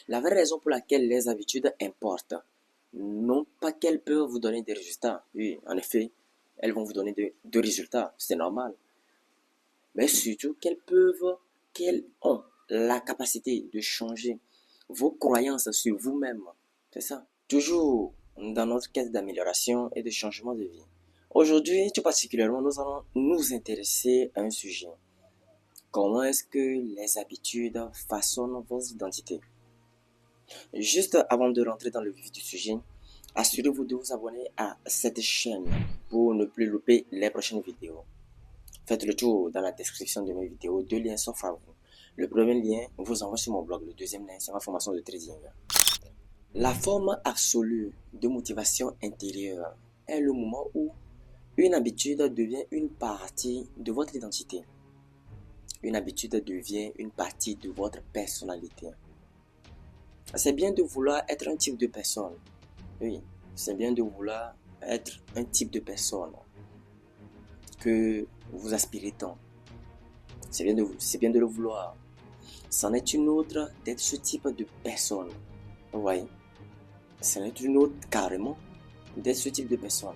La vraie raison pour laquelle les habitudes importent, non pas qu'elles peuvent vous donner des résultats. Oui, en effet, elles vont vous donner de résultats, c'est normal. Mais surtout qu'elles ont la capacité de changer vos croyances sur vous-même. C'est ça. Toujours dans notre quête d'amélioration et de changement de vie. Aujourd'hui, tout particulièrement, nous allons nous intéresser à un sujet. Comment est-ce que les habitudes façonnent vos identités? Juste avant de rentrer dans le vif du sujet, assurez-vous de vous abonner à cette chaîne pour ne plus louper les prochaines vidéos. Faites le tour dans la description de mes vidéos, deux liens s'offrent à vous. Le premier lien vous envoie sur mon blog, le deuxième lien c'est ma formation de trading. La forme absolue de motivation intérieure est le moment où une habitude devient une partie de votre identité. Une habitude devient une partie de votre personnalité. C'est bien de vouloir être un type de personne. Oui, c'est bien de vouloir être un type de personne que vous aspirez tant. C'est bien de le vouloir. C'en est une autre d'être ce type de personne. Vous voyez? C'en est une autre carrément d'être ce type de personne.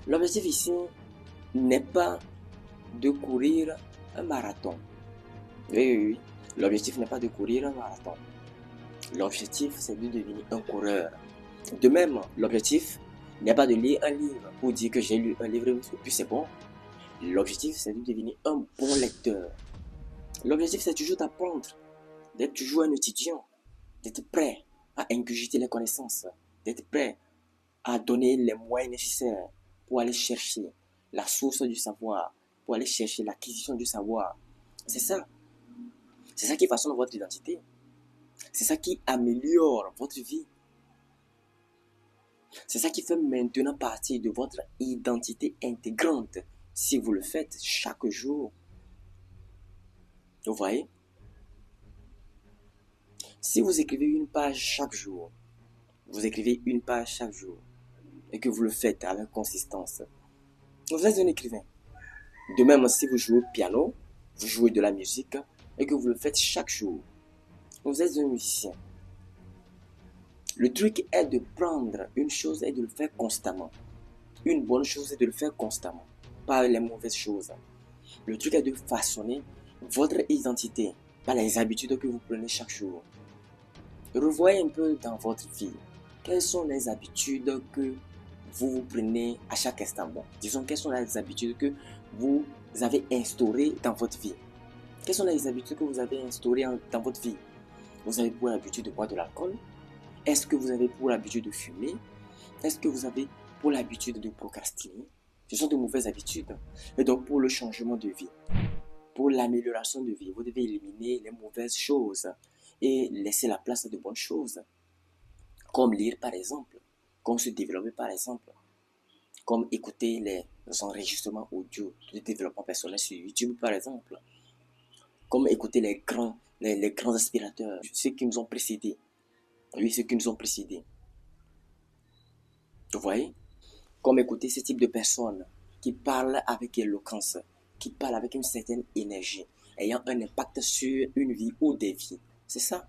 L'objectif ici n'est pas de courir un marathon. Oui. L'objectif n'est pas de courir un marathon. L'objectif, c'est de devenir un coureur. De même, l'objectif n'est pas de lire un livre pour dire que j'ai lu un livre et puis c'est bon. L'objectif, c'est de devenir un bon lecteur. L'objectif, c'est toujours d'apprendre, d'être toujours un étudiant, d'être prêt à ingurgiter les connaissances, d'être prêt à donner les moyens nécessaires pour aller chercher la source du savoir, pour aller chercher l'acquisition du savoir. C'est ça. C'est ça qui façonne votre identité. C'est ça qui améliore votre vie. C'est ça qui fait maintenant partie de votre identité intégrante si vous le faites chaque jour. Vous voyez? Si vous écrivez une page chaque jour, vous écrivez une page chaque jour et que vous le faites avec consistance, vous êtes un écrivain. De même, si vous jouez au piano, vous jouez de la musique et que vous le faites chaque jour, vous êtes un musicien. Le truc est de prendre une chose et de le faire constamment. Une bonne chose est de le faire constamment, pas les mauvaises choses. Le truc est de façonner votre identité par les habitudes que vous prenez chaque jour. Revoyez un peu dans votre vie. Quelles sont les habitudes que vous prenez à chaque instant? Bon, disons, quelles sont les habitudes que vous avez instaurées dans votre vie? Quelles sont les habitudes que vous avez instaurées dans votre vie? Vous avez pour l'habitude de boire de l'alcool? Est-ce que vous avez pour l'habitude de fumer? Est-ce que vous avez pour l'habitude de procrastiner? Ce sont de mauvaises habitudes. Et donc, pour le changement de vie, pour l'amélioration de vie, vous devez éliminer les mauvaises choses et laisser la place à de bonnes choses. Comme lire par exemple, comme se développer par exemple, comme écouter les enregistrements audio de développement personnel sur YouTube par exemple, comme écouter les grands aspirateurs, ceux qui nous ont précédés. Oui, ceux qui nous ont précédés. Vous voyez? Comme écouter ce type de personnes qui parlent avec éloquence, qui parlent avec une certaine énergie, ayant un impact sur une vie ou des vies. C'est ça.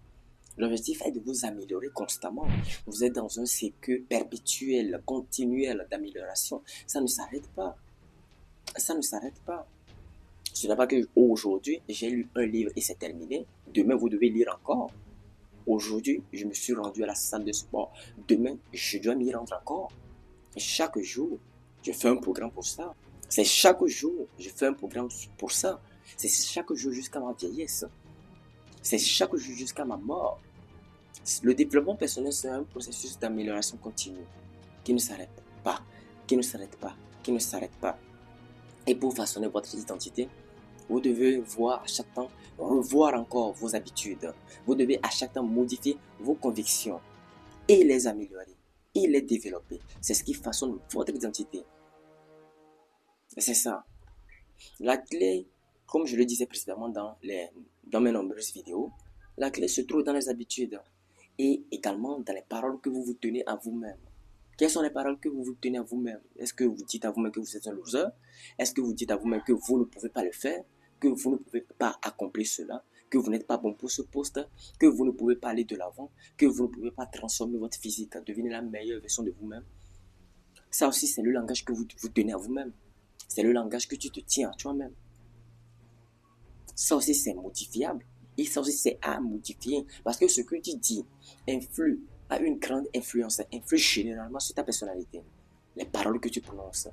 L'objectif est de vous améliorer constamment. Vous êtes dans un cycle perpétuel, continuel d'amélioration. Ça ne s'arrête pas. Ça ne s'arrête pas. Ce n'est pas que aujourd'hui, j'ai lu un livre et c'est terminé. Demain, vous devez lire encore. Aujourd'hui, je me suis rendu à la salle de sport. Demain, je dois m'y rendre encore. Chaque jour, je fais un programme pour ça. C'est chaque jour, je fais un programme pour ça. C'est chaque jour jusqu'à ma vieillesse. C'est chaque jour jusqu'à ma mort. Le développement personnel, c'est un processus d'amélioration continue qui ne s'arrête pas, qui ne s'arrête pas, qui ne s'arrête pas. Et pour façonner votre identité, vous devez voir à chaque temps, revoir encore vos habitudes. Vous devez à chaque temps modifier vos convictions et les améliorer et les développer. C'est ce qui façonne votre identité. C'est ça. La clé, comme je le disais précédemment dans mes nombreuses vidéos, la clé se trouve dans les habitudes et également dans les paroles que vous vous tenez à vous-même. Quelles sont les paroles que vous vous tenez à vous-même? Est-ce que vous dites à vous-même que vous êtes un loser? Est-ce que vous dites à vous-même que vous ne pouvez pas le faire? Que vous ne pouvez pas accomplir cela? que vous n'êtes pas bon pour ce poste, que vous ne pouvez pas aller de l'avant, que vous ne pouvez pas transformer votre physique, devenir la meilleure version de vous-même. Ça aussi, c'est le langage que vous tenez à vous-même. C'est le langage que tu te tiens à toi-même. Ça aussi, c'est modifiable. Et ça aussi, c'est à modifier. Parce que ce que tu dis influe, a une grande influence, influe généralement sur ta personnalité. Les paroles que tu prononces.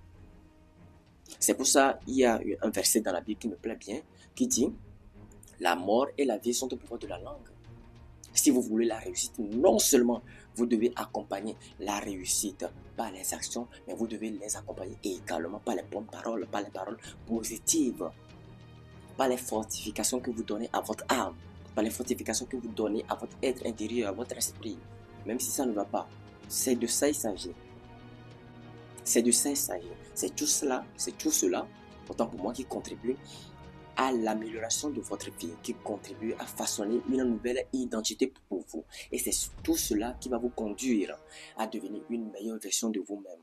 C'est pour ça qu'il y a un verset dans la Bible qui me plaît bien, qui dit « La mort et la vie sont au pouvoir de la langue ». Si vous voulez la réussite, non seulement vous devez accompagner la réussite par les actions, mais vous devez les accompagner également par les bonnes paroles, par les paroles positives, par les fortifications que vous donnez à votre âme, par les fortifications que vous donnez à votre être intérieur, à votre esprit. Même si ça ne va pas, c'est de ça il s'agit. C'est de ça il s'agit. C'est tout cela, autant pour moi, qui contribue à l'amélioration de votre vie, qui contribue à façonner une nouvelle identité pour vous. Et c'est tout cela qui va vous conduire à devenir une meilleure version de vous-même.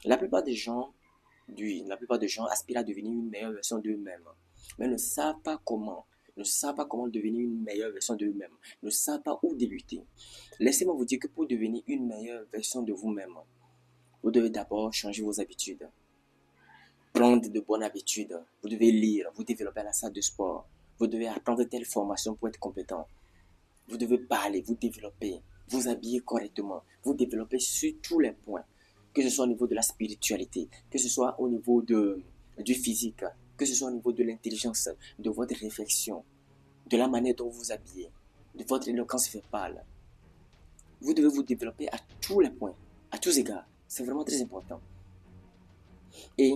La plupart des gens aspirent à devenir une meilleure version d'eux-mêmes, mais ne savent pas comment. Ne savent pas comment devenir une meilleure version d'eux-mêmes. Ne savent pas où débuter. Laissez-moi vous dire que pour devenir une meilleure version de vous-même, vous devez d'abord changer vos habitudes. Prendre de bonnes habitudes. Vous devez lire, vous développer à la salle de sport. Vous devez apprendre telle formation pour être compétent. Vous devez parler, vous développer, vous habiller correctement, vous développer sur tous les points. Que ce soit au niveau de la spiritualité, que ce soit au niveau du physique, que ce soit au niveau de l'intelligence, de votre réflexion, de la manière dont vous vous habillez, de votre éloquence verbale. Vous devez vous développer à tous les points, à tous égards. C'est vraiment très important. Et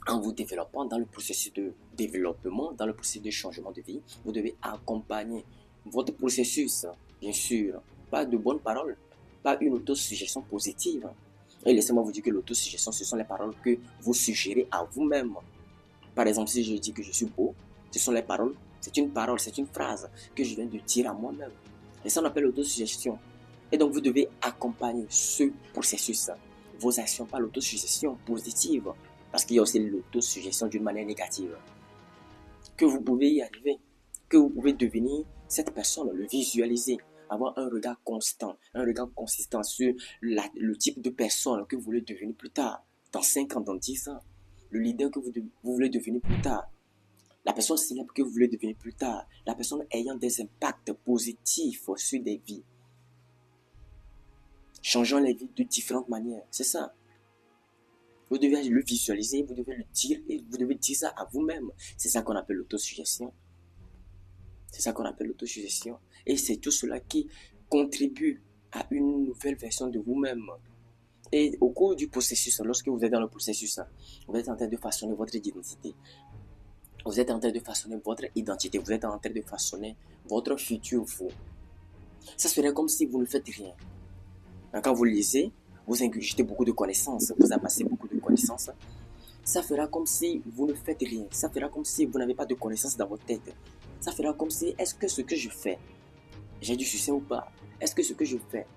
en vous développant dans le processus de développement, dans le processus de changement de vie, vous devez accompagner votre processus, bien sûr, pas de bonnes paroles, pas une autosuggestion positive. Et laissez-moi vous dire que l'autosuggestion, ce sont les paroles que vous suggérez à vous-même. Par exemple, si je dis que je suis beau, ce sont les paroles, c'est une parole, c'est une phrase que je viens de dire à moi-même. Et ça, on appelle l'autosuggestion. Et donc, vous devez accompagner ce processus, vos actions par l'autosuggestion positive. Parce qu'il y a aussi l'autosuggestion d'une manière négative. Que vous pouvez y arriver, que vous pouvez devenir cette personne, le visualiser, avoir un regard constant, un regard consistant sur le type de personne que vous voulez devenir plus tard, dans 5 ans, dans 10 ans, le leader que vous voulez devenir plus tard, la personne célèbre que vous voulez devenir plus tard, la personne ayant des impacts positifs sur des vies, changeant les vies de différentes manières, c'est ça. Vous devez le visualiser, vous devez le dire et vous devez dire ça à vous-même. C'est ça qu'on appelle l'autosuggestion. C'est ça qu'on appelle l'autosuggestion. Et c'est tout cela qui contribue à une nouvelle version de vous-même. Et au cours du processus, lorsque vous êtes dans le processus, vous êtes en train de façonner votre identité. Vous êtes en train de façonner votre identité. Vous êtes en train de façonner votre futur vous. Ça serait comme si vous ne faites rien. Quand vous lisez, vous ingurgitez beaucoup de connaissances, vous amassez beaucoup de connaissances. Ça fera comme si vous ne faites rien. Ça fera comme si vous n'avez pas de connaissances dans votre tête. Ça fera comme si, est-ce que ce que je fais, j'ai du succès ou pas? Est-ce que ce que je fais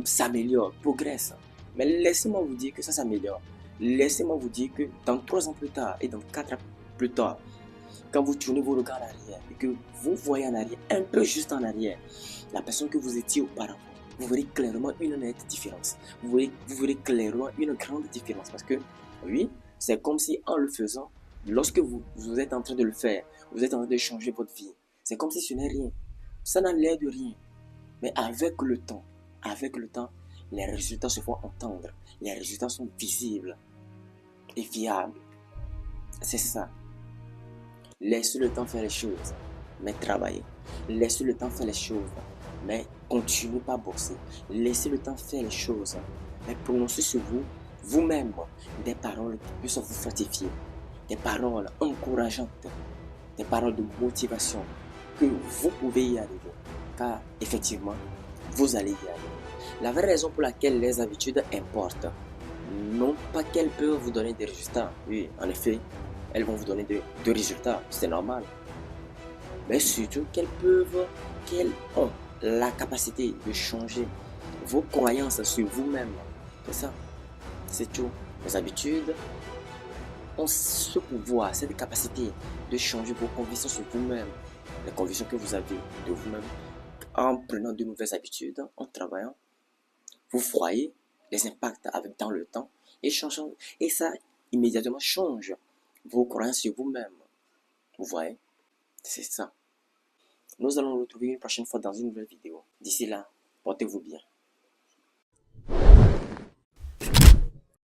s'améliore, progresse? Mais laissez-moi vous dire que ça s'améliore. Laissez-moi vous dire que dans 3 ans plus tard et dans 4 ans plus tard, quand vous tournez vos regards en arrière et que vous voyez en arrière, un peu juste en arrière, la personne que vous étiez auparavant, vous verrez clairement une nette différence. Vous verrez clairement une grande différence. Parce que, oui, c'est comme si en le faisant, lorsque vous êtes en train de le faire, vous êtes en train de changer votre vie. C'est comme si ce n'est rien. Ça n'a l'air de rien. Mais avec le temps, les résultats se font entendre. Les résultats sont visibles et viables. C'est ça. Laissez le temps faire les choses, mais travaillez. Laissez le temps faire les choses, mais continuez pas à bosser. Laissez le temps faire les choses, mais prononcez sur vous-même, des paroles qui puissent vous fortifier, des paroles encourageantes, des paroles de motivation, que vous pouvez y arriver, car effectivement, vous allez y arriver. La vraie raison pour laquelle les habitudes importent, non pas qu'elles peuvent vous donner des résultats, oui, en effet, elles vont vous donner de résultats, c'est normal. Mais surtout qu'elles ont la capacité de changer vos croyances sur vous-même. C'est ça, c'est tout. Les habitudes ont ce pouvoir, cette capacité de changer vos convictions sur vous-même. les convictions que vous avez de vous-même, en prenant de nouvelles habitudes, en travaillant, vous voyez les impacts avec, dans le temps et, changeant, et ça immédiatement change vos croyances sur vous-même. Vous voyez, c'est ça. Nous allons nous retrouver une prochaine fois dans une nouvelle vidéo. D'ici là, portez-vous bien.